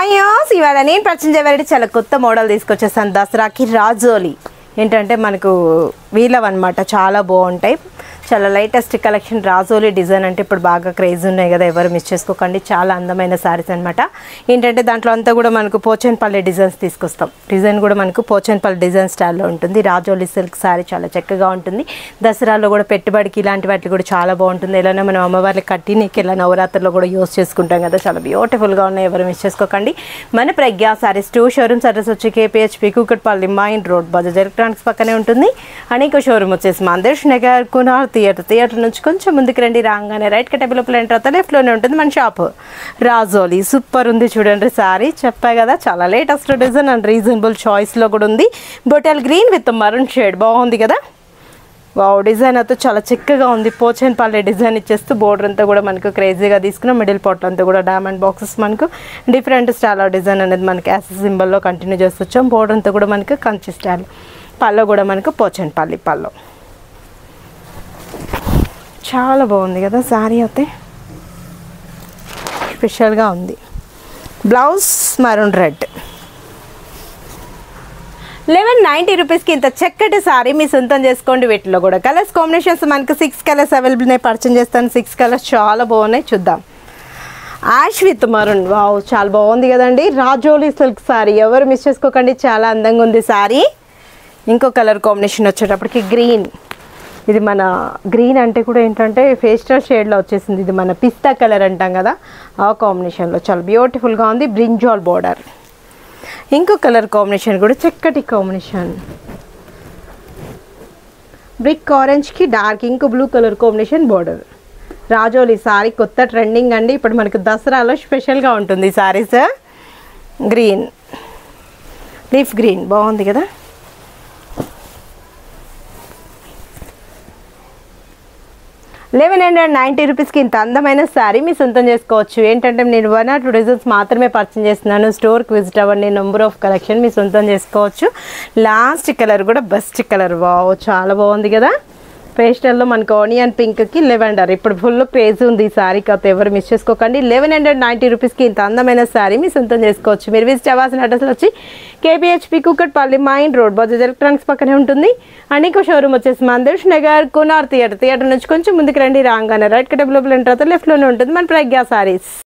hi యోస్ ఇవాళ నేను పరిచయం చేయబడి చాలా కొత్త మోడల్ తీసుకొచ్చేసాను దసరాకి రాజోలి ఏంటంటే మనకు వీలవన్నమాట చాలా బాగుంటాయి చాలా లేటెస్ట్ కలెక్షన్ రాజోలి డిజైన్ అంటే ఇప్పుడు బాగా క్రేజ్ ఉన్నాయి కదా ఎవరు మిస్ చేసుకోకండి చాలా అందమైన సారీస్ అన్నమాట ఏంటంటే దాంట్లో అంతా కూడా మనకు పోచన్పల్లి డిజైన్స్ తీసుకొస్తాం డిజైన్ కూడా మనకు పోచన్పల్లి డిజైన్ స్టైల్లో ఉంటుంది రాజోలి సిల్క్ సారీ చాలా చక్కగా ఉంటుంది దసరాలో కూడా పెట్టుబడికి ఇలాంటి వాటికి కూడా చాలా బాగుంటుంది ఎలానో మనం అమ్మవారికి కట్టి నీకు ఇలా నవరాత్రిలో కూడా యూస్ చేసుకుంటాం కదా చాలా బ్యూటిఫుల్గా ఉన్నాయి ఎవరు మిస్ చేసుకోకండి మన ప్రజ్ఞా సారీస్ 2 షోరూమ్స్ అడ్రస్ వచ్చి KPHB Kukatpally main road Bajaj electronics పక్కనే ఉంటుంది అనేక షోరూమ్ వచ్చేసి మందేష్ నగర్ కునార్ థియేటర్ నుంచి కొంచెం ముందుకు రండి రాగానే రైట్ టేబుల్ ఎంటర్ అవుతా లెఫ్ట్లోనే ఉంటుంది మన షాప్ రాజోలి సూపర్ ఉంది చూడండి సారీ చెప్పా కదా చాలా లేటెస్ట్ డిజైన్ అండ్ రీజనబుల్ చాయిస్లో కూడా ఉంది bottle green with maroon shade బాగుంది కదా వావ్ డిజైన్ అయితే చాలా చక్కగా ఉంది పోచన్పల్లి డిజైన్ ఇచ్చేస్తూ బోర్డర్ అంతా కూడా మనకు క్రేజీగా తీసుకున్నాం మిడిల్ పార్ట్ అంతా కూడా డైమండ్ బాక్సెస్ మనకు డిఫరెంట్ స్టైల్ ఆఫ్ డిజైన్ అనేది మనకి యాస్ సింబల్లో కంటిన్యూ చేస్తూ వచ్చాం బోర్డర్ అంతా కూడా మనకు కంచి స్టైల్ పల్లో కూడా మనకు పోచన్పల్లి పల్లో చాలా బాగుంది కదా సారీ అయితే స్పెషల్గా ఉంది బ్లౌజ్ మరూన్ రెడ్ 1190 రూపీస్కి ఇంత చక్కటి సారీ మీ సొంతం చేసుకోండి వీటిలో కూడా కలర్స్ కాంబినేషన్స్ మనకు 6 కలర్స్ అవైలబుల్ ఉన్నాయి పర్చేజ్ చేస్తాను 6 కలర్స్ చాలా బాగున్నాయి చూద్దాం యాష్ విత్ మరూన్ వావ్ చాలా బాగుంది కదండి రాజోలి సిల్క్ సారీ ఎవరు మిస్ చేసుకోకండి చాలా అందంగా ఉంది సారీ ఇంకో కలర్ కాంబినేషన్ వచ్చేటప్పటికి గ్రీన్ ఇది మన గ్రీన్ అంటే కూడా ఏంటంటే పేస్టల్ షేడ్లో వచ్చేసింది ఇది మన పిస్తా కలర్ అంటాం కదా ఆ కాంబినేషన్లో చాలా బ్యూటిఫుల్గా ఉంది బ్రింజాల్ బోర్డర్ ఇంకో కలర్ కాంబినేషన్ కూడా చక్కటి కాంబినేషన్ బ్రిక్ ఆరెంజ్కి డార్క్ ఇంకో blue colour combination border Rajoli sorry కొత్త ట్రెండింగ్ అండి ఇప్పుడు మనకు దసరాలో స్పెషల్గా ఉంటుంది ఈ సారీస్ గ్రీన్ లీఫ్ గ్రీన్ బాగుంది కదా 1190 రూపీస్కి ఇంత అందమైన శారీ మీ సొంతం చేసుకోవచ్చు ఏంటంటే నేను 1 or 2 డిజైన్స్ మాత్రమే పర్చేజ్ చేస్తున్నాను స్టోర్కి విజిట్ అవ్వండి నెంబర్ ఆఫ్ కలెక్షన్ మీ సొంతం చేసుకోవచ్చు లాస్ట్ కలర్ కూడా బెస్ట్ కలర్ వావ్ చాలా బాగుంది కదా పేస్టల్లో మనకు ఆనియన్ పింక్కి లెవెండర్ ఇప్పుడు ఫుల్ క్రేజ్ ఉంది ఈ శారీ కాదు ఎవరు మిస్ చేసుకోకండి 1190 రూపీస్కి ఇంత అందమైన శారీ మీ సొంతం చేసుకోవచ్చు మీరు విజిట్ అవ్వాల్సిన అడ్రస్ వచ్చి KPHB Kukatpally main road Bajaj electronics పక్కనే ఉంటుంది అనేక షోరూమ్ వచ్చేసి మందేష్ నగర్ కునార్ థియేటర్ నుంచి కొంచెం ముందుకు రండి రాగానే రైట్ టేబుల్ ఎంటర్ అవుతా లెఫ్ట్లోనే ఉంటుంది మన ప్రజ్ఞా సారీస్